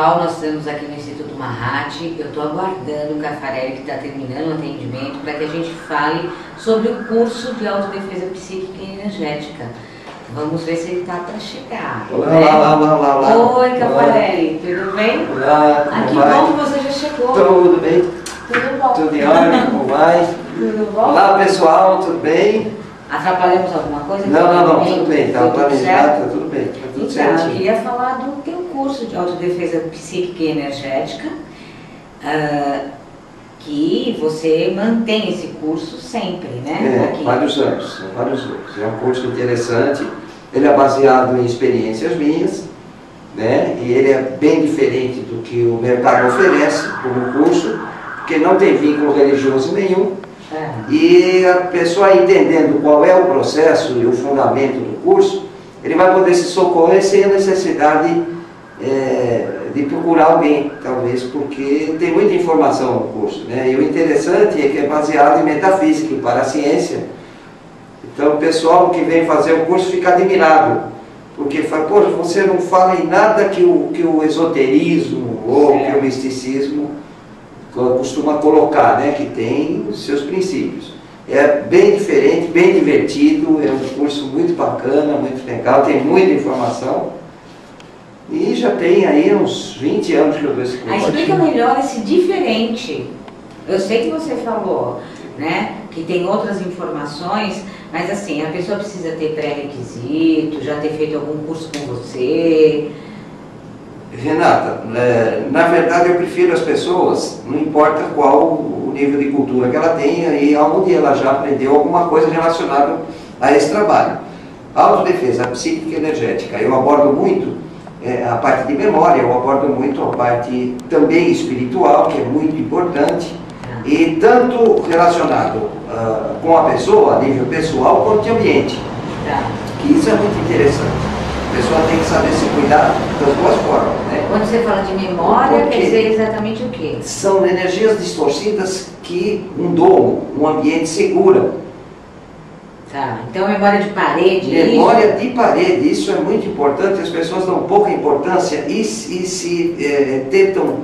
pessoal, nós estamos aqui no Instituto Mahat. Eu estou aguardando o Caffarelli, que está terminando o atendimento, para que a gente fale sobre o curso de autodefesa psíquica e energética. Vamos ver se ele está para chegar. Olá, né? olá. Oi, Caffarelli, tudo bem? Olá, como que vai? bom que você já chegou. Tudo bem? Tudo bom. Tudo em ordem, como vai? Tudo bom? Olá, pessoal, tudo bem? Atrapalhamos alguma coisa? Não, tudo bem, está Tudo planejado, certo? tá tudo bem, tá tudo Então, eu certinho. queria falar do teu curso de autodefesa psíquica e energética, que você mantém esse curso sempre, né? Aqui. Vários anos. É um curso interessante, ele é baseado em experiências minhas, né? E ele é bem diferente do que o mercado oferece como curso, porque não tem vínculo religioso nenhum. E a pessoa entendendo qual é o processo e o fundamento do curso, ele vai poder se socorrer sem a necessidade de procurar alguém, talvez, porque tem muita informação no curso, né? E o interessante é que é baseado em metafísica, em paraciência. Então o pessoal que vem fazer o curso fica admirado, porque fala, poxa, você não fala em nada que o esoterismo ou que o misticismo costuma colocar, né, que tem os seus princípios. É bem diferente, bem divertido, é um curso muito bacana, muito legal, tem muita informação. E já tem aí uns 20 anos que eu dou esse curso. Explica melhor esse diferente. Eu sei que você falou, né, que tem outras informações, mas assim, a pessoa precisa ter pré-requisito, já ter feito algum curso com você. Renata, na verdade eu prefiro as pessoas, não importa qual o nível de cultura que ela tenha e aonde ela já aprendeu alguma coisa relacionada a esse trabalho. A autodefesa psíquica e energética, eu abordo muito a parte de memória, eu abordo muito a parte também espiritual, que é muito importante, e tanto relacionado com a pessoa, a nível pessoal, quanto de ambiente. Que isso é muito interessante. A pessoa tem que saber se cuidar das duas formas, né? Quando você fala de memória, quer dizer exatamente o quê? São energias distorcidas que um domo, um ambiente segura. Tá, então memória de parede. Memória de parede, isso é muito importante, as pessoas dão pouca importância e tentam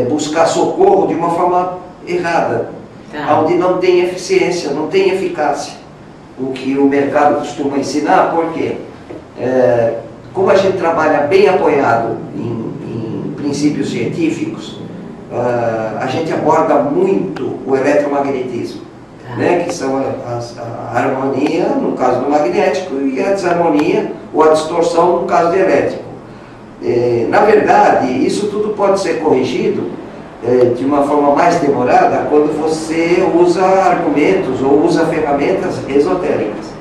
buscar socorro de uma forma errada, onde não tem eficiência, não tem eficácia. O que o mercado costuma ensinar, por quê? Como a gente trabalha bem apoiado em princípios científicos, a gente aborda muito o eletromagnetismo, né, que são a harmonia no caso do magnético e a desarmonia ou a distorção no caso do elétrico. Na verdade, isso tudo pode ser corrigido de uma forma mais demorada quando você usa argumentos ou usa ferramentas esotéricas.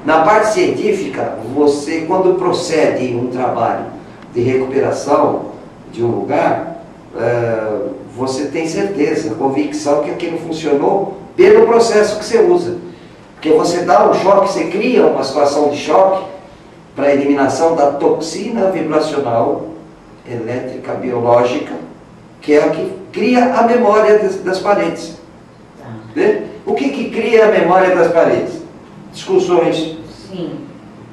Na parte científica, você quando procede um trabalho de recuperação de um lugar, você tem certeza, convicção que aquilo funcionou pelo processo que você usa. Porque você dá um choque, você cria uma situação de choque para a eliminação da toxina vibracional elétrica biológica, que é a que cria a memória das paredes. Né? O que cria a memória das paredes? Discussões,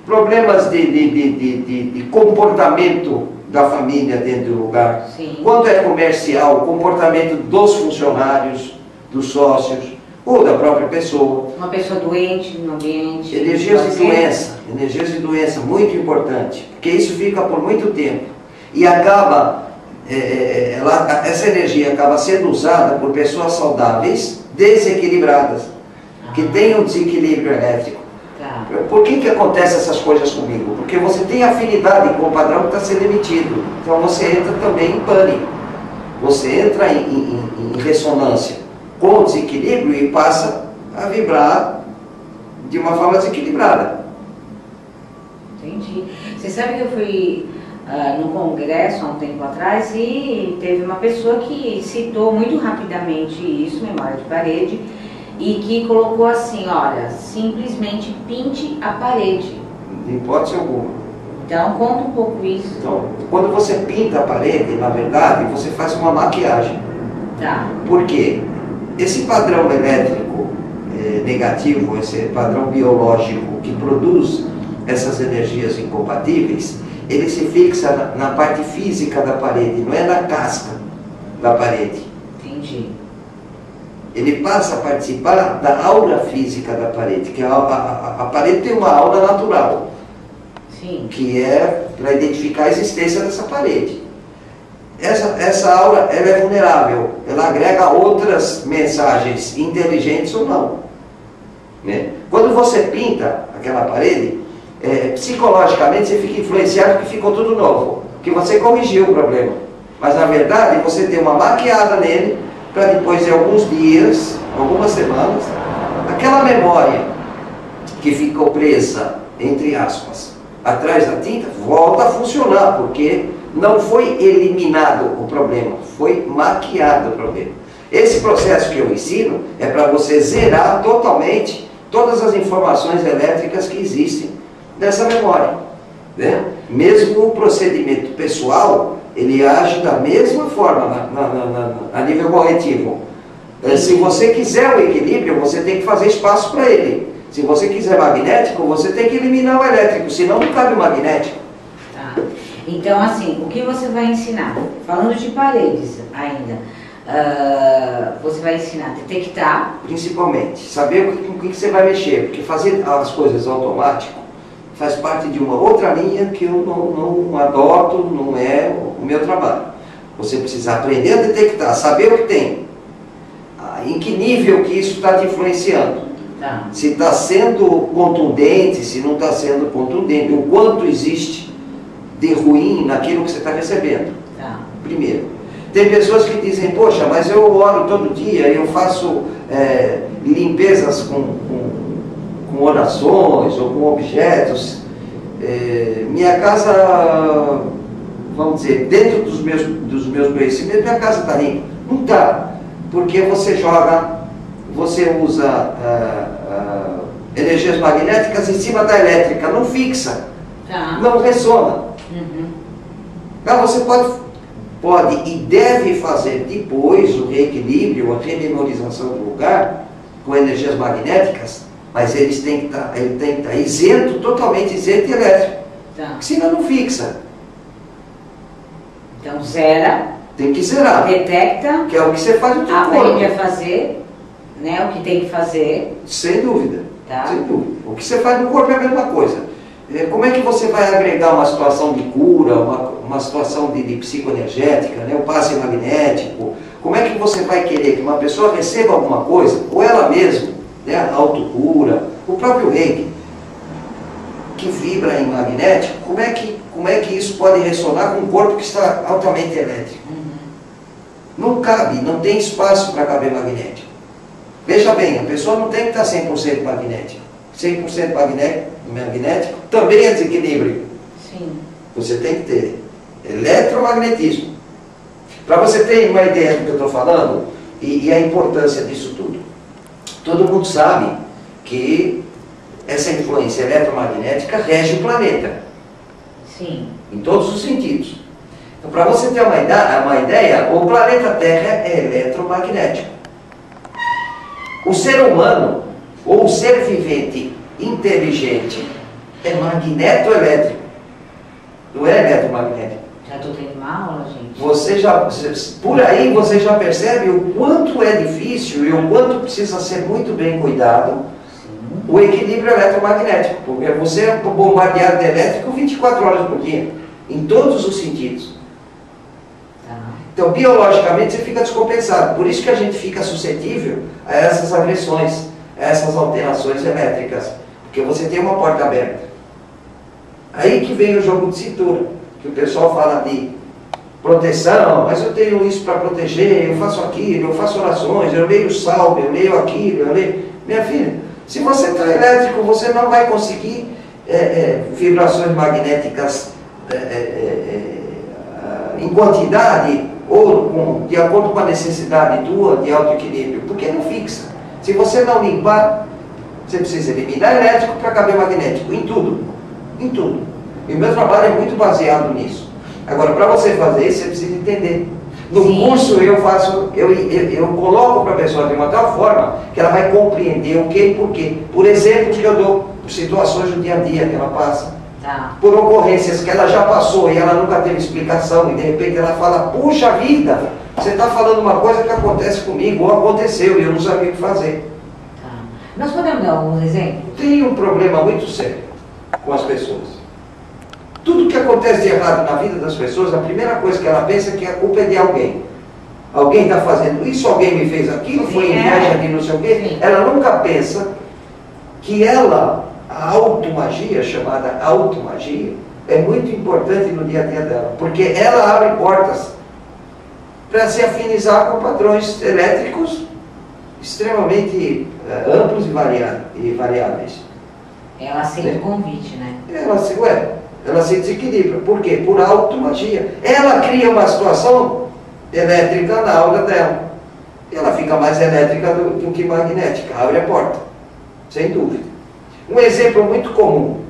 problemas de comportamento da família dentro do lugar. Quando é comercial, o comportamento dos funcionários, dos sócios ou da própria pessoa. Uma pessoa doente no ambiente. Energias de doença, muito importante, porque isso fica por muito tempo e acaba, essa energia acaba sendo usada por pessoas saudáveis desequilibradas, que têm um desequilíbrio elétrico. Por que acontece essas coisas comigo? Porque você tem afinidade com o padrão que está sendo emitido. Então você entra também em pânico. Você entra em ressonância com o desequilíbrio e passa a vibrar de uma forma desequilibrada. Entendi. Você sabe que eu fui num congresso há um tempo atrás e teve uma pessoa que citou muito rapidamente isso, memória de parede, e que colocou assim, olha, simplesmente pinte a parede. De hipótese alguma. Então, conta um pouco isso. Então, quando você pinta a parede, na verdade, você faz uma maquiagem. Por quê? Esse padrão elétrico negativo, esse padrão biológico que produz essas energias incompatíveis, ele se fixa na parte física da parede, não é na casca da parede. Entendi. Ele passa a participar da aura física da parede, que a parede tem uma aura natural. Sim. Que é para identificar a existência dessa parede. Essa aura, ela é vulnerável, ela agrega outras mensagens inteligentes ou não. Né? Quando você pinta aquela parede, psicologicamente você fica influenciado que ficou tudo novo, que você corrigiu o problema. Mas na verdade você tem uma maquiada nele, para depois de alguns dias, algumas semanas, aquela memória que ficou presa, entre aspas, atrás da tinta, volta a funcionar, porque não foi eliminado o problema, foi maquiado o problema. Esse processo que eu ensino é para você zerar totalmente todas as informações elétricas que existem nessa memória. Né? Mesmo o procedimento pessoal, ele age da mesma forma a nível corretivo. Se você quiser o equilíbrio, você tem que fazer espaço para ele. Se você quiser magnético, você tem que eliminar o elétrico, senão não cabe o magnético. Tá. Então, assim, o que você vai ensinar? Falando de paredes ainda, você vai ensinar a detectar. Principalmente, saber com o que você vai mexer, porque fazer as coisas automático faz parte de uma outra linha que eu não adoto, não é o meu trabalho. Você precisa aprender a detectar, saber o que tem, em que nível que isso está te influenciando. Tá. Se está sendo contundente, se não está sendo contundente, o quanto existe de ruim naquilo que você está recebendo. Tá. Primeiro. Tem pessoas que dizem, poxa, mas eu oro todo dia, eu faço limpezas com orações ou com objetos. Minha casa, vamos dizer, dentro dos meus conhecimentos, minha casa está limpa. Não está, porque você usa energias magnéticas em cima da elétrica, não fixa, tá. Não ressona. Uhum. Então você pode e deve fazer depois o reequilíbrio, a rememorização do lugar com energias magnéticas, mas ele tem que estar isento, totalmente isento de elétrico, Tá. senão não fixa. Então zera, Tem que zerar, detecta, que é o que você faz no seu aprende a corpo. fazer, né, o que tem que fazer. Sem dúvida, Tá. sem dúvida. O que você faz no corpo é a mesma coisa. Como é que você vai agregar uma situação de cura, uma situação de psicoenergética, né, o passe magnético? Como é que você vai querer que uma pessoa receba alguma coisa, ou ela mesma, né, a autocura, o próprio reiki, que vibra em magnético, como é que isso pode ressonar com um corpo que está altamente elétrico? Uhum. Não cabe, não tem espaço para caber magnético. Veja bem, a pessoa não tem que estar 100% magnético. 100% magnético também é desequilíbrio. Sim. Você tem que ter eletromagnetismo. Para você ter uma ideia do que eu estou falando e a importância disso tudo. Todo mundo sabe que essa influência eletromagnética rege o planeta. Sim. Em todos os sentidos. Então, para você ter uma ideia, o planeta Terra é eletromagnético. O ser humano, ou o ser vivente inteligente, é magnetoelétrico. Não é eletromagnético. Já estou tendo uma aula, gente. Por aí você já percebe o quanto é difícil e o quanto precisa ser muito bem cuidado o equilíbrio eletromagnético, porque você é bombardeado de elétrico 24 horas por dia, em todos os sentidos. Tá. Então, biologicamente, você fica descompensado. Por isso que a gente fica suscetível a essas agressões, a essas alterações elétricas, porque você tem uma porta aberta. Aí que vem o jogo de cintura, que o pessoal fala de proteção, mas eu tenho isso para proteger, eu faço aquilo, eu faço orações, eu leio salve, eu leio aquilo, eu leio... Minha filha, se você está elétrico, você não vai conseguir vibrações magnéticas em quantidade ou de acordo com a necessidade tua de autoequilíbrio, porque não fixa. Se você não limpar, você precisa eliminar elétrico para caber magnético, em tudo, em tudo. E o meu trabalho é muito baseado nisso. Agora, para você fazer isso, você precisa entender. No curso eu coloco para a pessoa de uma tal forma que ela vai compreender o que e por quê. Por exemplos que eu dou, por situações do dia a dia que ela passa. por ocorrências que ela já passou e ela nunca teve explicação, e de repente ela fala, puxa vida, você está falando uma coisa que acontece comigo, ou aconteceu, e eu não sabia o que fazer. Nós podemos dar alguns exemplos? Tem um problema muito sério com as pessoas. Tudo que acontece de errado na vida das pessoas, a primeira coisa que ela pensa é que a culpa é de alguém. Alguém está fazendo isso, alguém me fez aquilo, foi inveja de não sei o quê. Sim. Ela nunca pensa que ela, a automagia, chamada automagia, é muito importante no dia a dia dela, porque ela abre portas para se afinizar com padrões elétricos extremamente amplos e variáveis. Ela aceita o convite, né? Ela se desequilibra. Por quê? Por automagia. Ela cria uma situação elétrica na aura dela. E ela fica mais elétrica do que magnética. Abre a porta. Sem dúvida. Um exemplo muito comum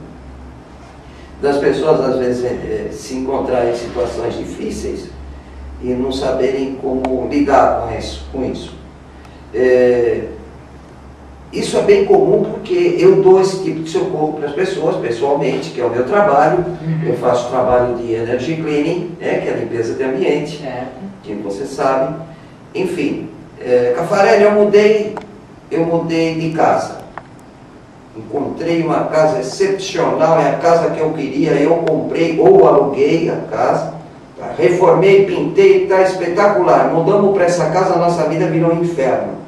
das pessoas, às vezes, se encontrarem em situações difíceis e não saberem como lidar com isso. Isso é bem comum porque eu dou esse tipo de socorro para as pessoas, pessoalmente, que é o meu trabalho. Eu faço trabalho de energy cleaning, né, que é a limpeza de ambiente, que você sabe. Enfim, Cafarelli, eu mudei de casa. Encontrei uma casa excepcional, é a casa que eu queria, eu comprei ou aluguei a casa. Reformei, pintei, está espetacular. Mudamos para essa casa, a nossa vida virou um inferno.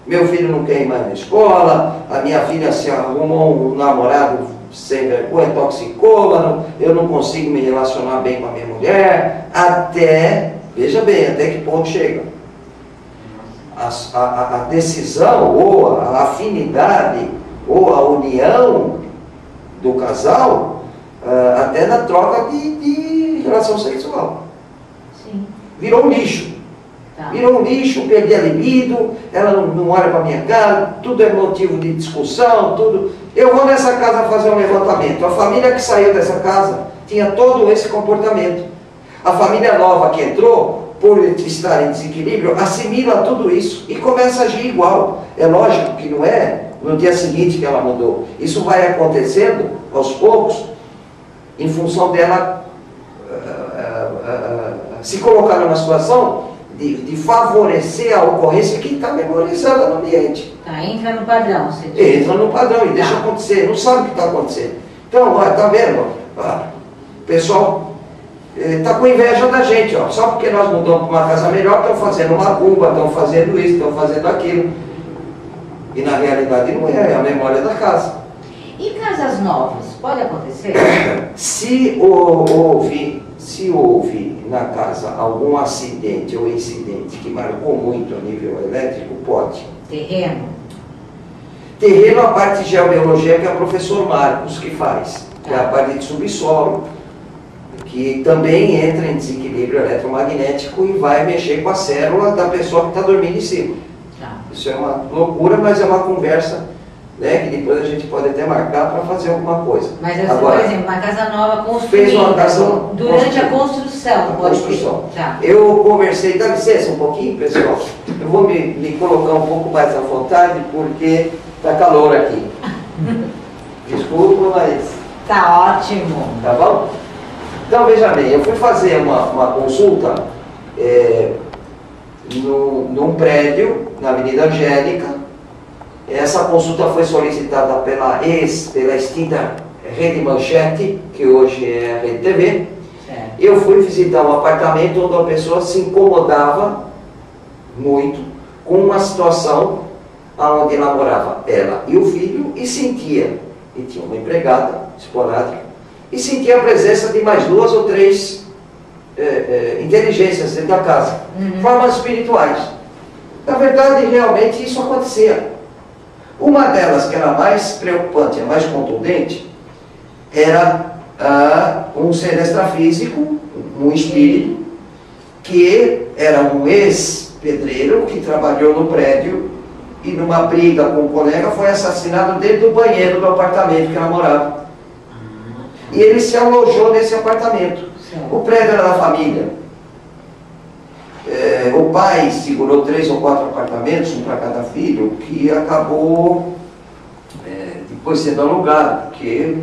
Meu filho não quer ir mais na escola, a minha filha se arrumou um namorado sem vergonha, toxicômano, eu não consigo me relacionar bem com a minha mulher, veja bem, até que ponto chega. A decisão, ou a afinidade, ou a união do casal, até na troca de relação sexual. Sim. Virou um lixo. Virou um lixo, perdi a libido, ela não olha para minha cara, tudo é motivo de discussão, tudo. Eu vou nessa casa fazer um levantamento. A família que saiu dessa casa tinha todo esse comportamento. A família nova que entrou, por estar em desequilíbrio, assimila tudo isso e começa a agir igual. É lógico que não é no dia seguinte que ela mudou. Isso vai acontecendo aos poucos, em função dela se colocar numa situação de favorecer a ocorrência que está memorizada no ambiente. Entra no padrão. Você diz. Entra no padrão e deixa acontecer, não sabe o que está acontecendo. Então, está vendo? O pessoal está com inveja da gente, só porque nós mudamos para uma casa melhor, estão fazendo uma macumba, estão fazendo isso, estão fazendo aquilo. E na realidade não é a memória da casa. E casas novas, pode acontecer? Se houve na casa algum acidente ou incidente que marcou muito a nível elétrico, pode. Terreno? Terreno, a parte de geobiologia que é o professor Marcos que faz. É a parte de subsolo, que também entra em desequilíbrio eletromagnético e vai mexer com a célula da pessoa que está dormindo em cima. Isso é uma loucura, mas é uma conversa, né, que depois a gente pode até marcar para fazer alguma coisa. Mas agora, por exemplo, uma casa nova construída, fez uma casa durante a construção, Eu conversei, dá licença um pouquinho, pessoal, eu vou me colocar um pouco mais à vontade, porque está calor aqui. Desculpa, mas... Tá ótimo. Tá bom? Então, veja bem, eu fui fazer uma consulta num prédio, na Avenida Angélica. Essa consulta foi solicitada pela extinta Rede Manchete, que hoje é a Rede TV. Eu fui visitar um apartamento onde a pessoa se incomodava muito com uma situação onde ela morava, ela e o filho, e sentia, e tinha uma empregada esporádica, e sentia a presença de mais 2 ou 3 inteligências dentro da casa, formas espirituais. Na verdade, realmente isso acontecia. Uma delas, que era mais preocupante, a mais contundente, era um ser extrafísico, um espírito, que era um ex-pedreiro que trabalhou no prédio e numa briga com um colega foi assassinado dentro do banheiro do apartamento que ela morava. E ele se alojou nesse apartamento. O prédio era da família. O pai segurou 3 ou 4 apartamentos, um para cada filho, que acabou, foi sendo alugado, porque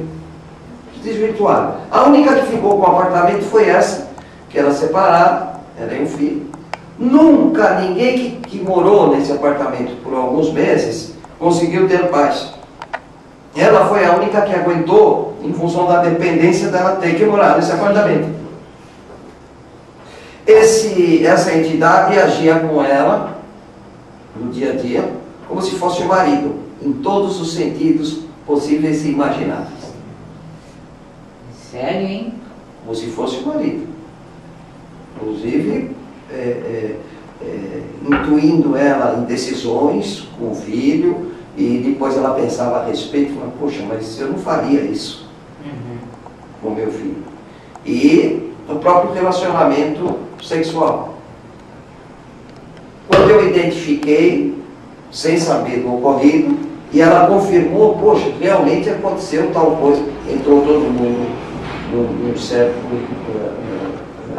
desvirtuaram. A única que ficou com o apartamento foi essa, que era separada, ela e um filho. Nunca ninguém que morou nesse apartamento por alguns meses conseguiu ter paz. Ela foi a única que aguentou em função da dependência dela ter que morar nesse apartamento. Essa entidade agia com ela no dia a dia como se fosse o marido, em todos os sentidos possíveis e imagináveis. Sério, hein? Como se fosse o marido. Inclusive, intuindo ela em decisões com o filho, e depois ela pensava a respeito, falava, poxa, mas eu não faria isso com meu filho. E o próprio relacionamento sexual. Quando eu identifiquei, sem saber do ocorrido, e ela confirmou, poxa, realmente aconteceu tal coisa, entrou todo mundo num certo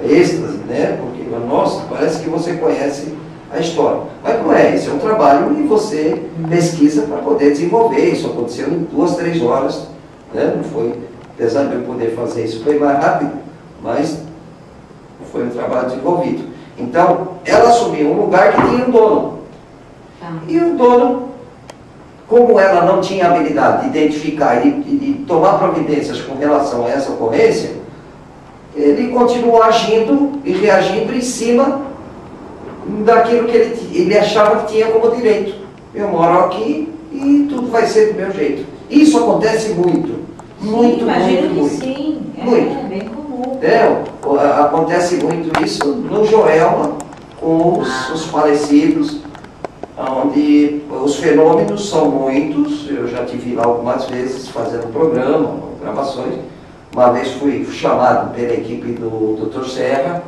êxtase, né? Porque, nossa, parece que você conhece a história. Mas não é, isso é um trabalho e você pesquisa para poder desenvolver. Isso aconteceu em 2, 3 horas, né? Não foi, apesar de eu poder fazer isso, foi mais rápido, mas foi um trabalho desenvolvido. Então, ela assumiu um lugar que tinha um dono. E o dono, como ela não tinha habilidade de identificar e de tomar providências com relação a essa ocorrência, ele continuou agindo e reagindo em cima daquilo que ele achava que tinha como direito. Eu moro aqui e tudo vai ser do meu jeito. Isso acontece muito. Muito, imagino muito, que muito. sim. Muito. É bem comum. Acontece muito isso no Joelma, com os falecidos, onde os fenômenos são muitos. Eu já tive lá algumas vezes fazendo programa, gravações. Uma vez fui chamado pela equipe do Dr. Serra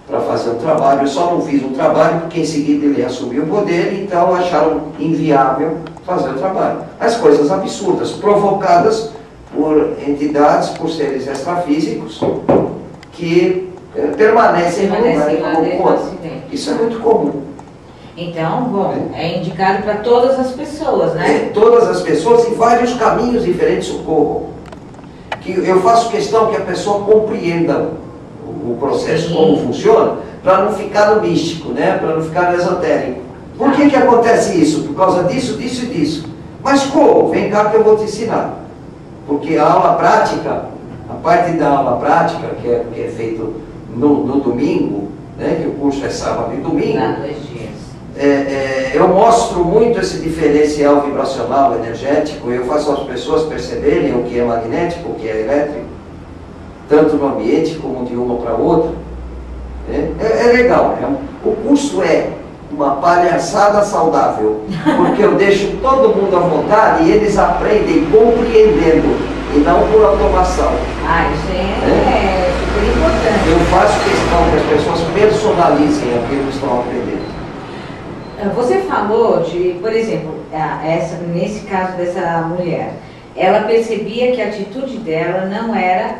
para fazer um trabalho. Eu só não fiz um trabalho porque em seguida ele assumiu o poder, então acharam inviável fazer o trabalho. As coisas absurdas, provocadas por entidades, por seres extrafísicos, que permanecem no lugar como conta. Isso é muito comum. Então, bom, é indicado para todas as pessoas, né? Todas as pessoas e vários caminhos diferentes de socorro. Que eu faço questão que a pessoa compreenda o processo, sim, como funciona, para não ficar no místico, né? Para não ficar no esotérico. Por que acontece isso? Por causa disso, disso e disso. Mas como? Vem cá que eu vou te ensinar. Porque a aula prática, a parte da aula prática, que é feito no domingo, né? Que o curso é sábado e domingo, eu mostro muito esse diferencial vibracional energético. Eu faço as pessoas perceberem o que é magnético, o que é elétrico, tanto no ambiente como de uma para outra. É legal. O curso é uma palhaçada saudável, porque eu deixo todo mundo à vontade e eles aprendem compreendendo e não por automação. Isso é super importante. Eu faço questão que as pessoas personalizem aquilo que estão aprendendo. Você falou de, por exemplo, nesse caso dessa mulher, ela percebia que a atitude dela não era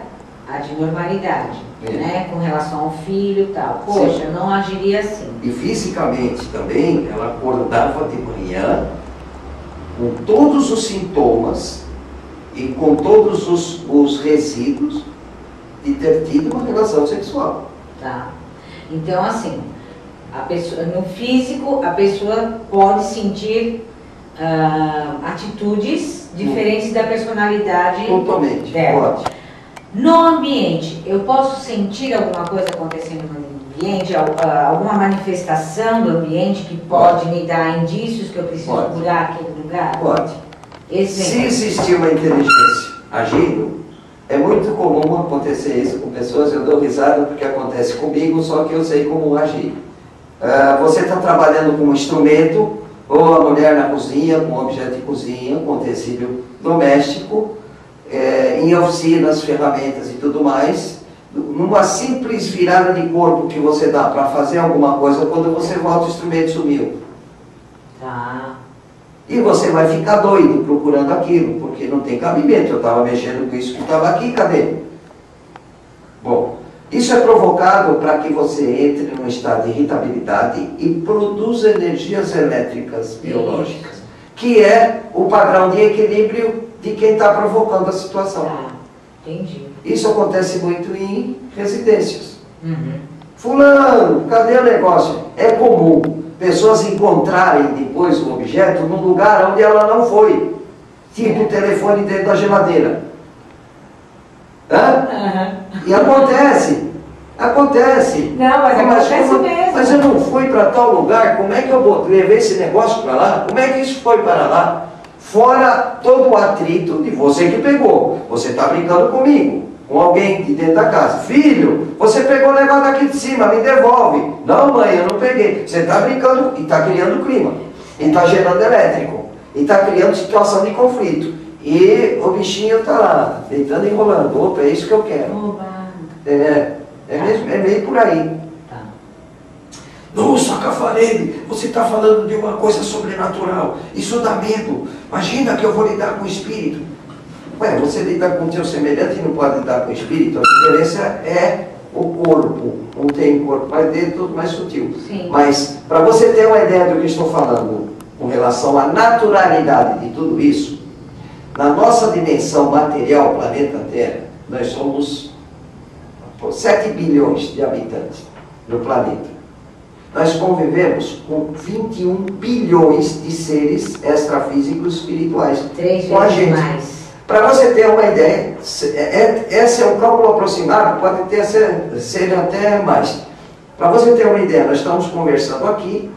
a de normalidade, né, com relação ao filho e tal. Poxa, sim, não agiria assim. E fisicamente também, ela acordava de manhã com todos os sintomas e com todos os resíduos de ter tido uma relação sexual. Tá. Então, assim, a pessoa, no físico, a pessoa pode sentir atitudes diferentes da personalidade totalmente dela. Pode. No ambiente, eu posso sentir alguma coisa acontecendo no ambiente, alguma manifestação do ambiente que pode me dar indícios que eu preciso curar aquele lugar? Pode. Se existir uma inteligência agindo, é muito comum acontecer isso com pessoas. Eu dou risada porque acontece comigo, só que eu sei como agir. Você está trabalhando com um instrumento, ou a mulher na cozinha, com objeto de cozinha, com tecido doméstico, em oficinas, ferramentas e tudo mais, numa simples virada de corpo que você dá para fazer alguma coisa, quando você volta o instrumento sumiu. Tá. E você vai ficar doido procurando aquilo, porque não tem cabimento. Eu estava mexendo com isso que estava aqui, cadê? Bom, isso é provocado para que você entre num estado de irritabilidade e produza energias elétricas biológicas, que é o padrão de equilíbrio de quem está provocando a situação. Tá, entendi. Isso acontece muito em residências. Uhum. Fulano, cadê o negócio? É comum pessoas encontrarem depois o objeto num lugar onde ela não foi. Tipo o telefone dentro da geladeira. Hã? Uhum. E acontece. Acontece. Não, mas acontece mesmo. Mas eu não fui para tal lugar, como é que eu levei esse negócio para lá? Como é que isso foi para lá? Fora todo o atrito de você que pegou. Você está brincando comigo, com alguém de dentro da casa. Filho, você pegou o negócio daqui de cima, me devolve. Não, mãe, eu não peguei. Você está brincando e está criando clima. E está gerando elétrico. E está criando situação de conflito. E o bichinho está lá, deitando e enrolando. Opa, é isso que eu quero. Oba. É meio por aí. Tá. Nossa, Cafarelli, você está falando de uma coisa sobrenatural. Isso dá medo. Imagina que eu vou lidar com o espírito. Ué, você lidar com o teu semelhante e não pode lidar com o espírito. A diferença é o corpo. Um tem corpo mais dentro, outro mais sutil. Sim. Mas, para você ter uma ideia do que estou falando com relação à naturalidade de tudo isso, na nossa dimensão material, planeta Terra, nós somos 7 bilhões de habitantes no planeta. Nós convivemos com 21 bilhões de seres extrafísicos espirituais 3 com a vezes gente. mais. Para você ter uma ideia, esse é um cálculo aproximado, pode ter ser até mais. Para você ter uma ideia, nós estamos conversando aqui,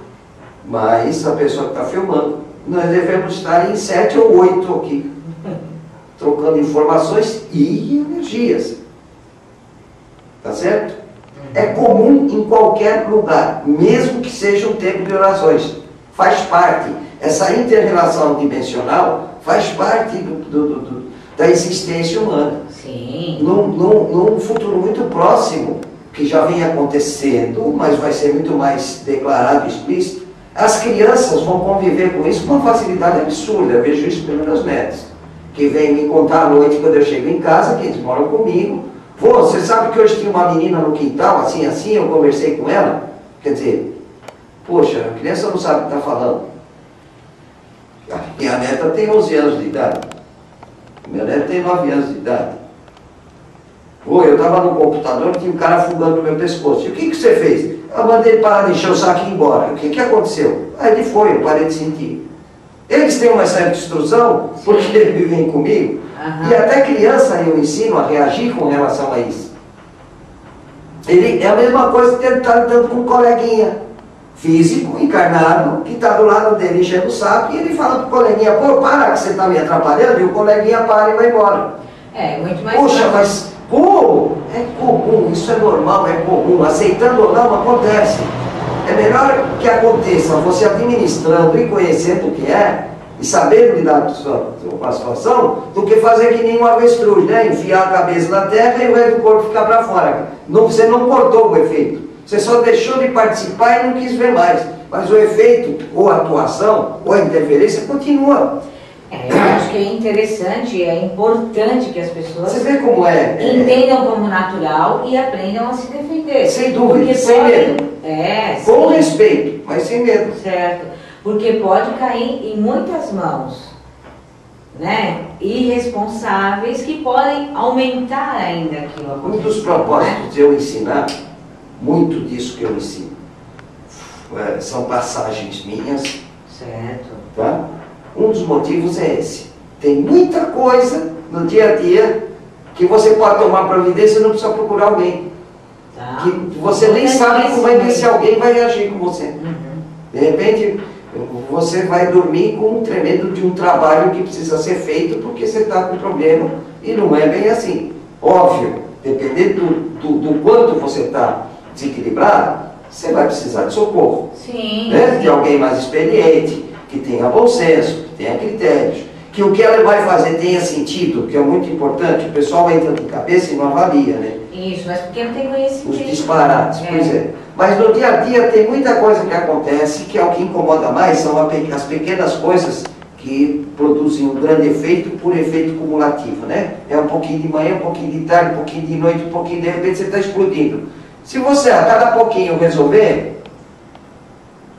mas a pessoa que está filmando, nós devemos estar em 7 ou 8 aqui, trocando informações e energias. Tá certo? É comum em qualquer lugar, mesmo que seja um tempo de orações. Faz parte. Essa inter-relação dimensional faz parte da existência humana. Sim. Num futuro muito próximo, que já vem acontecendo, mas vai ser muito mais declarado e explícito, as crianças vão conviver com isso com uma facilidade absurda. Eu vejo isso pelos meus netos, que vêm me contar à noite quando eu chego em casa, que eles moram comigo. Vô, você sabe que hoje tinha uma menina no quintal, assim, eu conversei com ela? Quer dizer, poxa, a criança não sabe o que está falando. Minha neta tem 11 anos de idade. Minha neta tem 9 anos de idade. Vô, eu estava no computador e tinha um cara fungando no meu pescoço. E o que você fez? Eu mandei ele parar de encher o saco e ir embora. O que aconteceu? Aí ele foi, eu parei de sentir. Eles têm uma certa instrução, porque eles vivem comigo. Uhum. E até criança eu ensino a reagir com relação a isso. Ele, é a mesma coisa que ele está lidando com um coleguinha físico, encarnado, que está do lado dele enchendo o saco, e ele fala para o coleguinha, pô, para que você está me atrapalhando, e o coleguinha para e vai embora. É, muito mais Poxa, fácil. mas como? É comum, isso é normal, é comum. Aceitando ou não, acontece. É melhor que aconteça você administrando e conhecendo o que é, e sabendo lidar com a situação, do que fazer que nem um avestruz, né? Enfiar a cabeça na terra e o resto do corpo ficar para fora. Você não cortou o efeito. Você só deixou de participar e não quis ver mais. Mas o efeito, ou a atuação, ou a interferência continua. Eu acho que é interessante, é importante que as pessoas Você vê como entendam como natural e aprendam a se defender. Sem dúvida, porque sem medo. Com sim. respeito, mas sem medo. Certo. Porque pode cair em muitas mãos, né? Irresponsáveis que podem aumentar ainda aquilo. Um dos propósitos de eu ensinar, muito disso que eu ensino, são passagens minhas. Certo. Tá? Um dos motivos é esse. Tem muita coisa no dia a dia que você pode tomar providência e não precisa procurar alguém. Tá. Que você nem sabe como é que esse alguém vai reagir com você. Uhum. De repente, você vai dormir com um tremendo de um trabalho que precisa ser feito porque você está com problema e não é bem assim. Óbvio, dependendo do quanto você está desequilibrado, você vai precisar de socorro. Sim, né? sim. De alguém mais experiente, que tenha bom senso, que tenha critérios, que o que ela vai fazer tenha sentido, que é muito importante. O pessoal entra de cabeça e não avalia, né? Isso, mas porque não tem conhecimento. Os disparates, pois é. Mas no dia a dia tem muita coisa que acontece que é o que incomoda mais, são as pequenas coisas que produzem um grande efeito por efeito cumulativo, né? É um pouquinho de manhã, um pouquinho de tarde, um pouquinho de noite, um pouquinho de repente você está explodindo. Se você a cada pouquinho resolver,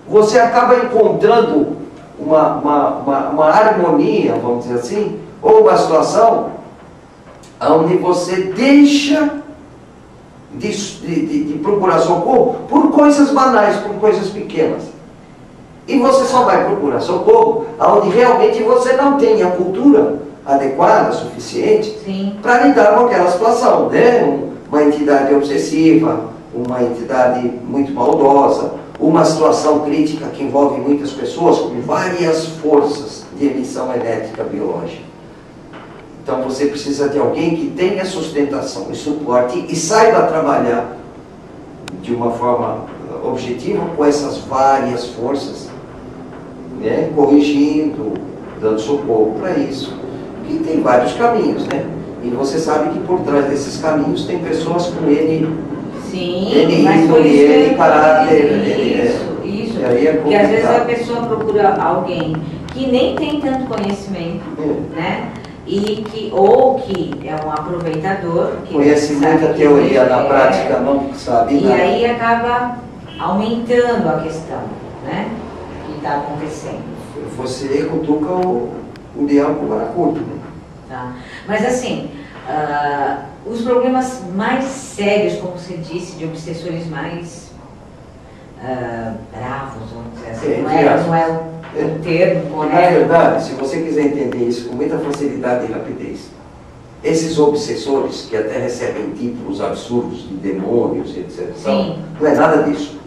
você acaba encontrando uma harmonia, vamos dizer assim, Ou uma situação onde você deixa de procurar socorro por coisas banais, por coisas pequenas. E você só vai procurar socorro onde realmente você não tem a cultura adequada, suficiente, para lidar com aquela situação, né? Uma entidade obsessiva, uma entidade muito maldosa, uma situação crítica que envolve muitas pessoas com várias forças de emissão elétrica biológica. Então você precisa de alguém que tenha sustentação e suporte e saiba trabalhar de uma forma objetiva com essas várias forças, né? Corrigindo, dando socorro para isso. E tem vários caminhos, né? E você sabe que por trás desses caminhos tem pessoas com N índole, N caráter. Isso. E aí é porque às vezes a pessoa procura alguém que nem tem tanto conhecimento, né? Ou que é um aproveitador, que conhece muita teoria, na prática não sabe nada. E aí acaba aumentando a questão, né? Que está acontecendo. Você cutuca o leão com vara curta, né? Tá. Mas assim, os problemas mais sérios, como você disse, de obsessores mais bravos, vamos dizer assim, não é o termo correto. Na verdade, se você quiser entender isso com muita facilidade e rapidez, esses obsessores, que até recebem títulos absurdos de demônios, etc., não é nada disso.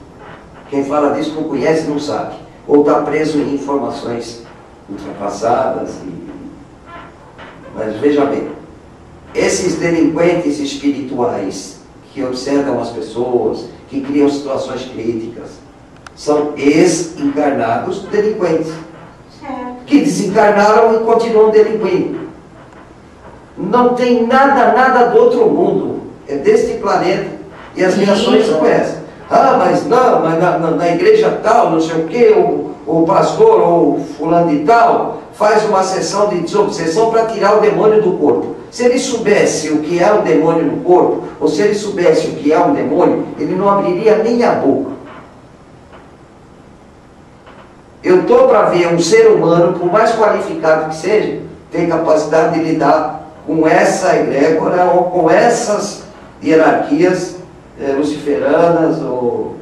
Quem fala disso não conhece, não sabe. Ou está preso em informações ultrapassadas. Mas veja bem, esses delinquentes espirituais que observam as pessoas, que criam situações críticas, são ex-encarnados delinquentes, que desencarnaram e continuam delinquindo. Não tem nada do outro mundo, é deste planeta, e as reações são essas. Mas não, mas na igreja tal, não sei o quê, o pastor ou fulano de tal faz uma sessão de desobsessão para tirar o demônio do corpo. Se ele soubesse o que é um demônio no corpo, ou se ele soubesse o que é um demônio, ele não abriria nem a boca. Eu estou para ver um ser humano, por mais qualificado que seja, ter capacidade de lidar com essa egrégora ou com essas hierarquias luciferanas ou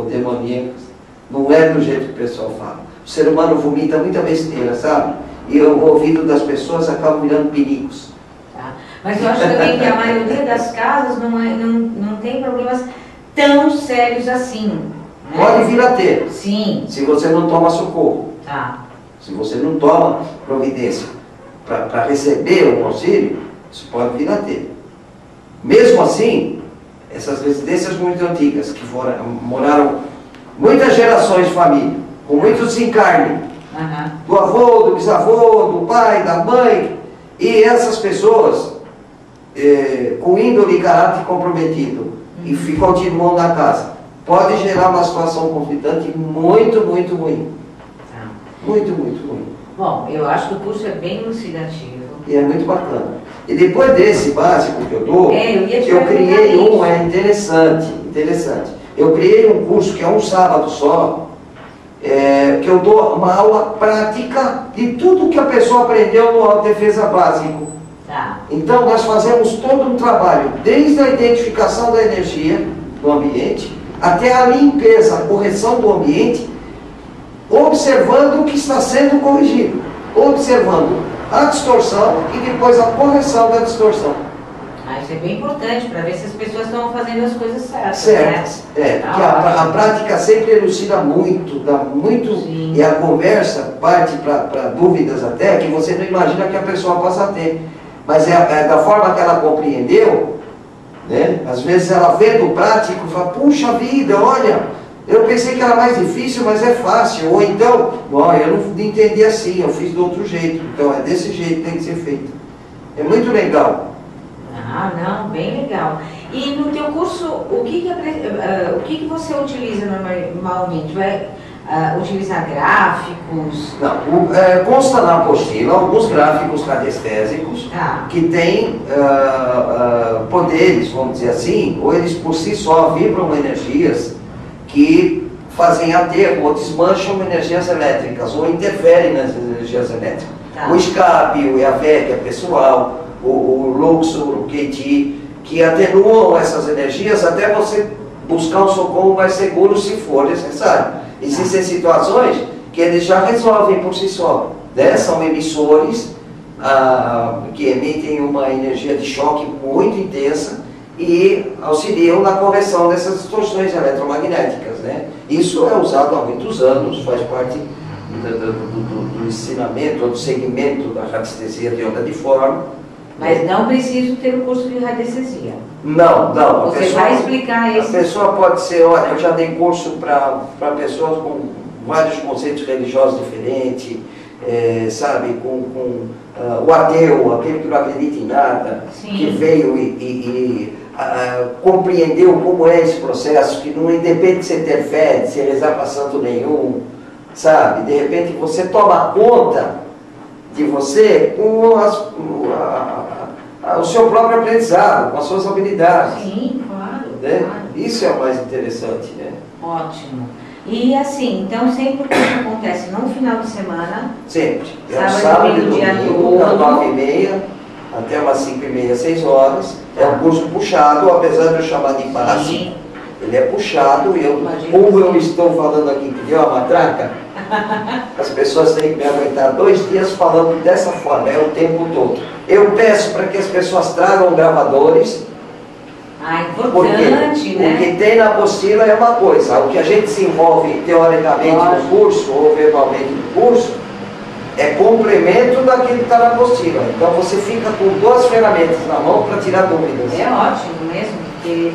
demoníacas. Não é do jeito que o pessoal fala. O ser humano vomita muita besteira, sabe? E o ouvido das pessoas acaba virando perigos. Tá. Mas eu acho também que a maioria das casas não tem problemas tão sérios assim. Né? Pode vir a ter. Sim. Se você não toma socorro. Tá. Se você não toma providência para receber um auxílio, isso pode vir a ter. Mesmo assim, essas residências muito antigas, que moraram muitas gerações de família, com muito desencarne, do avô, do bisavô, do pai, da mãe, e essas pessoas com índole e caráter comprometido e continuam na casa, pode gerar uma situação conflitante muito ruim. Muito ruim. Bom, eu acho que o curso é bem elucidativo. E é muito bacana. E depois desse básico que eu dou, eu criei interessante. Eu criei um curso que é um sábado só, que eu dou uma aula prática de tudo que a pessoa aprendeu no autodefesa básico. Tá. Então nós fazemos todo um trabalho, desde a identificação da energia no ambiente, até a limpeza, a correção do ambiente, observando o que está sendo corrigido, observando a distorção e depois a correção da distorção. Isso é bem importante para ver se as pessoas estão fazendo as coisas certas. Porque a prática sempre elucida muito, dá muito, e a conversa parte para dúvidas até que você não imagina que a pessoa possa ter. Mas é da forma que ela compreendeu, né? Às vezes ela vê do prático e fala, puxa vida, olha, eu pensei que era mais difícil, mas é fácil. Ou então, eu não entendi assim, eu fiz do outro jeito. Então é desse jeito que tem que ser feito. É muito legal. Não, bem legal. E no teu curso, o que você utiliza normalmente? Vai utilizar gráficos? Não, consta na apostila alguns gráficos radiestésicos que têm poderes, vamos dizer assim, ou eles por si só vibram energias que fazem aterro ou desmancham energias elétricas ou interferem nas energias elétricas. O escape, o EAV, que é pessoal, o Luxor, o QT, que atenuam essas energias até você buscar um socorro mais seguro se for necessário. Existem situações que eles já resolvem por si só, né? São emissores que emitem uma energia de choque muito intensa e auxiliam na correção dessas distorções eletromagnéticas, né? Isso é usado há muitos anos, faz parte do ensinamento ou do segmento da radiestesia de onda de forma. Mas não preciso ter um curso de radiestesia. Não. Você vai explicar isso. A pessoa pode ser, olha, eu já dei curso para pessoas com vários conceitos religiosos diferentes, sabe, com o ateu, aquele que não acredita em nada, sim, que veio e compreendeu como é esse processo, que não independe de você ter fé, de você rezar para santo nenhum, sabe, de repente você toma conta de você com o seu próprio aprendizado, com as suas habilidades. Sim, claro, né? Claro. Isso é o mais interessante, né? Ótimo. E assim, então sempre que isso acontece no final de semana? Sempre. Sábado e domingo, das 9h30 até umas 5h30, 6 horas. É um curso puxado, apesar de eu chamar de base. Ele é puxado e como eu estou falando aqui que deu uma matraca, as pessoas têm que me aguentar 2 dias falando dessa forma, é o tempo todo. Eu peço para que as pessoas tragam gravadores. Importante, né? O que tem na apostila é uma coisa, o que a gente se envolve teoricamente no curso ou verbalmente no curso é complemento daquilo que está na apostila. Então você fica com 2 ferramentas na mão para tirar dúvidas. É ótimo mesmo, porque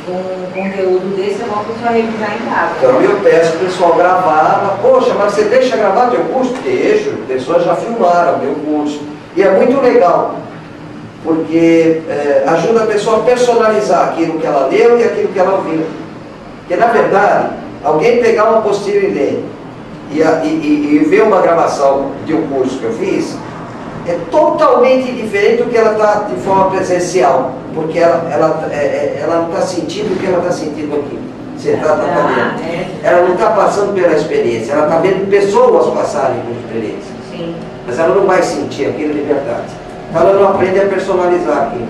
com um conteúdo desse é bom para pessoa revisar em casa. Então eu peço para o pessoal gravar, poxa, mas você deixa gravar teu curso? Deixo, pessoas já filmaram meu curso. E é muito legal, porque ajuda a pessoa a personalizar aquilo que ela leu e aquilo que ela ouviu. Porque na verdade, alguém pegar uma apostila e ler, e ver uma gravação de um curso que eu fiz, é totalmente diferente do que ela está de forma presencial, porque ela não está sentindo o que ela está sentindo aqui, sentada na cadeira. Ela não está passando pela experiência, ela está vendo pessoas passarem por experiência. Sim. Mas ela não vai sentir aquilo de verdade. Ela não aprende a personalizar aquilo.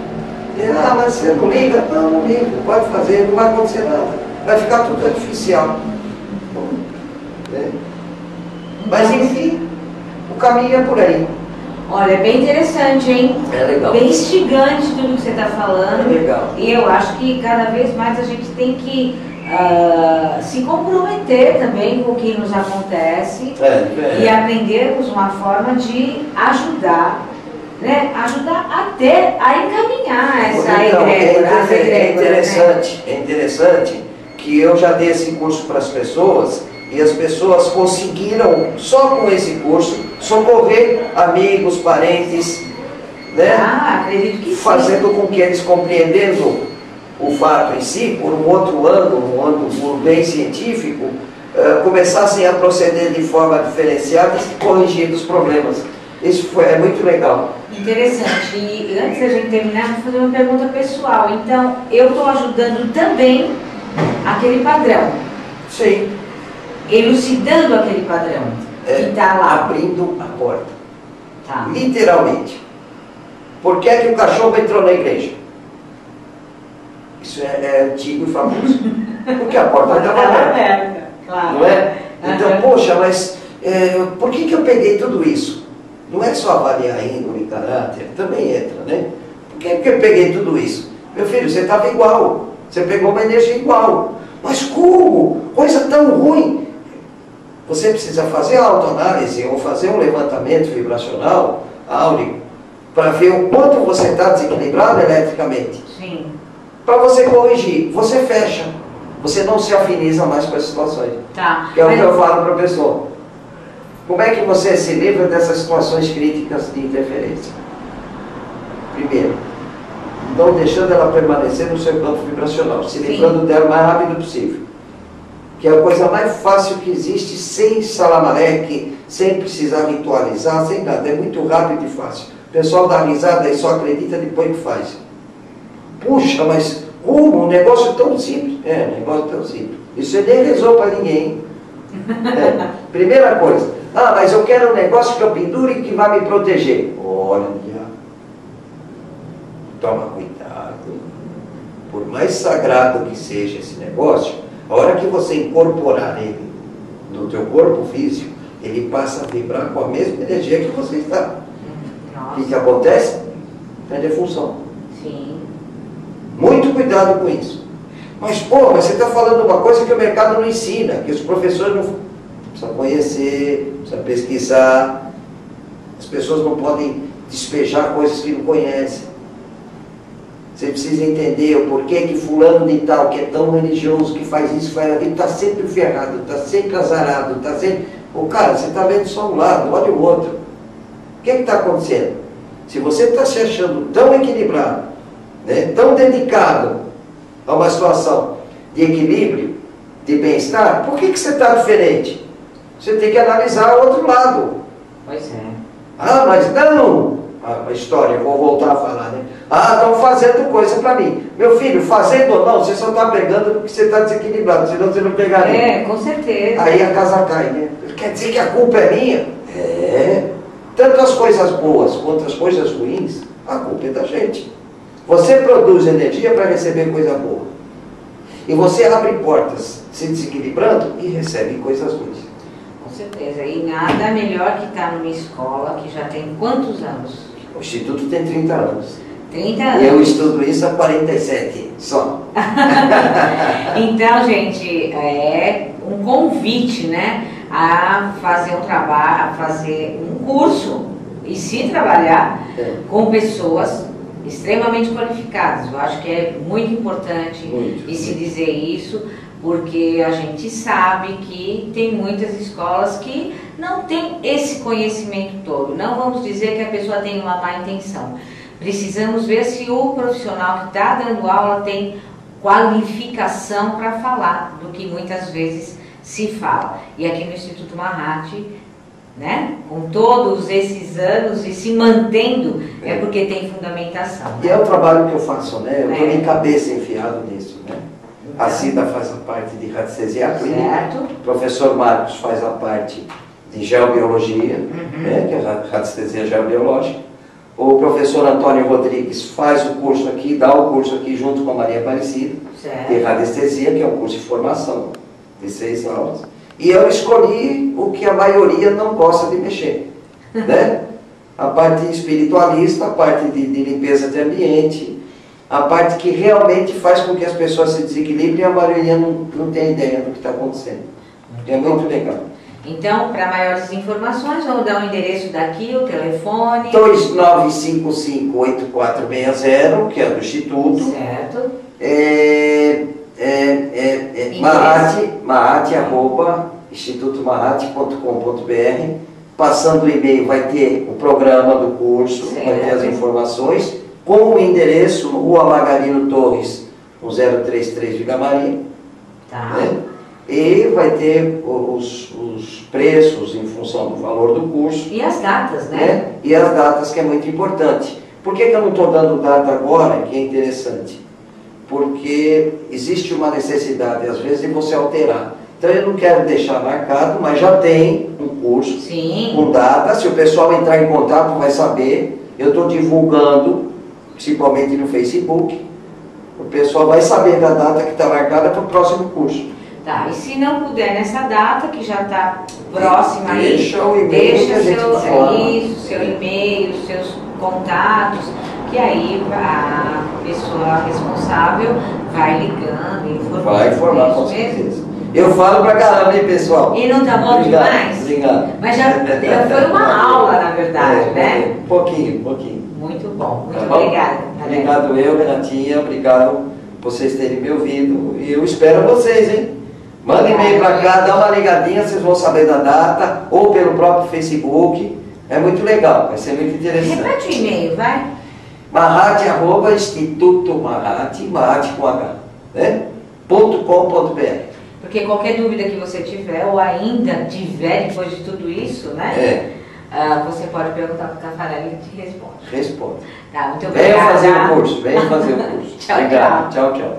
Mas você não liga? Não liga, pode fazer, não vai acontecer nada. Vai ficar tudo artificial. Mas enfim, o caminho é por aí. Olha, é bem interessante, hein? É legal. Bem instigante tudo que você está falando. É legal. E eu acho que cada vez mais a gente tem que se comprometer também com o que nos acontece e aprendermos uma forma de ajudar, né? Ajudar até a encaminhar essa egrégora. É interessante que eu já dei esse curso para as pessoas e as pessoas conseguiram, só com esse curso, socorrer amigos, parentes, né? Acredito que fazendo com que eles, compreendendo o fato em si, por um outro ângulo, um ângulo bem científico, começassem a proceder de forma diferenciada e corrigindo os problemas. Isso é muito legal. Interessante. E antes da gente terminar, vou fazer uma pergunta pessoal. Então, eu estou ajudando também aquele padrão. Sim. Elucidando aquele padrão que está lá. Abrindo a porta. Tá. Literalmente. Por que é que o cachorro entrou na igreja? Isso é antigo e famoso. Porque a porta estava aberta. Claro. Não é? Então, poxa, mas por que eu peguei tudo isso? Não é só avaliar índole e caráter, também entra, né? Por que eu peguei tudo isso? Meu filho, você estava igual. Você pegou uma energia igual. Mas como? Coisa tão ruim. Você precisa fazer a autoanálise ou fazer um levantamento vibracional áurico para ver o quanto você está desequilibrado eletricamente. Sim. Para você corrigir, você fecha. Você não se afiniza mais com as situações. Tá. Que é o que eu falo para a pessoa. Como é que você se livra dessas situações críticas de interferência? Primeiro, não deixando ela permanecer no seu campo vibracional, se livrando dela o mais rápido possível. Que é a coisa mais fácil que existe, sem salamaleque, sem precisar ritualizar, sem nada. É muito rápido e fácil. O pessoal dá risada e só acredita depois que faz. Puxa, mas como? Um negócio tão simples. Um negócio tão simples. Isso você nem rezou para ninguém. Primeira coisa, Ah, mas eu quero um negócio que eu pendure que vai me proteger. Olha, toma cuidado. Por mais sagrado que seja esse negócio, a hora que você incorporar ele no teu corpo físico, ele passa a vibrar com a mesma energia que você está. O que acontece? Perde a função. Sim. Muito cuidado com isso. Mas, pô, mas você está falando uma coisa que o mercado não ensina, que os professores não precisam conhecer, precisam pesquisar. As pessoas não podem despejar coisas que não conhecem. Você precisa entender o porquê que fulano de tal, que é tão religioso, que faz isso, faz aquilo, está sempre ferrado, está sempre azarado, está sempre... Ô, cara, você está vendo só um lado, olha o outro. O que está acontecendo? Se você está se achando tão equilibrado, né, tão dedicado a uma situação de equilíbrio, de bem-estar, por que você está diferente? Você tem que analisar o outro lado. Pois é. Ah, mas não! A história, eu vou voltar a falar, né? Ah, estão fazendo coisa para mim. Meu filho, fazendo ou não, você só está pegando porque você está desequilibrado, senão você não pegaria. É, com certeza. Aí a casa cai, né? Quer dizer que a culpa é minha? É. Tanto as coisas boas quanto as coisas ruins, a culpa é da gente. Você produz energia para receber coisa boa. E você abre portas se desequilibrando e recebe coisas ruins. Com certeza. E nada melhor que estar numa escola que já tem quantos anos? O Instituto tem 30 anos. 30 anos. Eu estudo isso há 47 só. Então, gente, é um convite, né, a fazer um trabalho, a fazer um curso e se trabalhar com pessoas extremamente qualificadas. Eu acho que é muito importante e se dizer isso, porque a gente sabe que tem muitas escolas que não têm esse conhecimento todo. Não vamos dizer que a pessoa tem uma má intenção. Precisamos ver se o profissional que está dando aula tem qualificação para falar do que muitas vezes se fala. E aqui no Instituto Mahat, né, com todos esses anos e se mantendo, é porque tem fundamentação. E é o trabalho que eu faço, né? Eu estou de cabeça enfiado nisso, né? Então, a Cida faz a parte de radiestesia clínica, o professor Marcos faz a parte de geobiologia, né, que é a radiestesia geobiológica. O professor Antônio Rodrigues faz o curso aqui, dá o curso aqui junto com a Maria Aparecida, de radiestesia, que é um curso de formação de 6 aulas. E eu escolhi o que a maioria não gosta de mexer, né? A parte espiritualista, a parte de limpeza de ambiente, a parte que realmente faz com que as pessoas se desequilibrem e a maioria não tem ideia do que está acontecendo. É muito legal. Então, para maiores informações, vamos dar o endereço daqui, o telefone. 2955-8460, que é do Instituto. Certo. Mahat@institutomahat.com.br. Passando o e-mail vai ter o programa do curso, vai ter as informações, com o endereço, Rua Margarino Torres, 1033 de Gamaria. Tá. Né? E vai ter os preços em função do valor do curso. E as datas, né? E as datas, que é muito importante. Por que eu não estou dando data agora, que é interessante? Porque existe uma necessidade, às vezes, de você alterar. Então eu não quero deixar marcado, mas já tem um curso com data. Se o pessoal entrar em contato vai saber. Eu estou divulgando, principalmente no Facebook. O pessoal vai saber da data que está marcada para o próximo curso. Tá, e se não puder nessa data, que já está próxima aí, deixa o e-mail, deixa seu e-mail, seus contatos, que aí a pessoa responsável vai ligando, informando. Vai informar com certeza. Eu falo pra caramba, hein, pessoal? E não tá bom demais? Obrigado. Mas já foi uma aula, na verdade, né? Pouquinho. Muito bom, muito Tá obrigada. Obrigado eu, Renatinha, obrigado vocês terem me ouvido. E eu espero vocês, hein? Manda e-mail pra cá, dá uma ligadinha, vocês vão saber da data, ou pelo próprio Facebook. É muito legal, vai ser muito interessante. Repete o e-mail, vai. Mahat@institutomahat, Mahat com H, né? .com.br. Porque qualquer dúvida que você tiver, ou ainda tiver depois de tudo isso, né? Você pode perguntar para o Cafarelli e ele te responde. Responde. Tá, muito obrigada. Venha fazer o curso, Tchau, tchau.